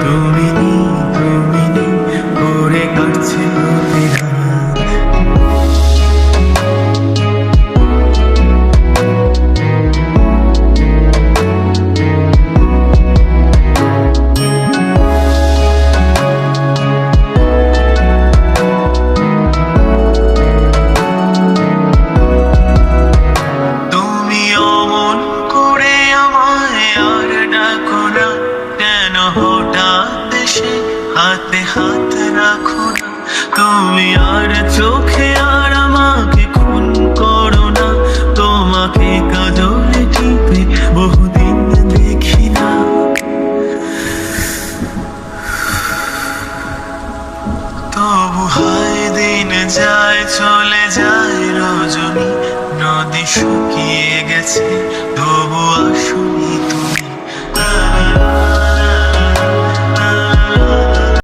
তুমি নেই করে কাটছে প্রতি রাত। তুমি অমন করে আমায় আর ডাকো না, কেন হঠাৎ এসে হাতে হাত রাখো না। তুমি আর চোখে আর আমাকে খুন করো না, তোমাকে কাজলে টিপে বহুদিন দেখি না। তবু হায় দিন যায় চলে যায় রজনী, নদী শুকিয়ে গেছে তবু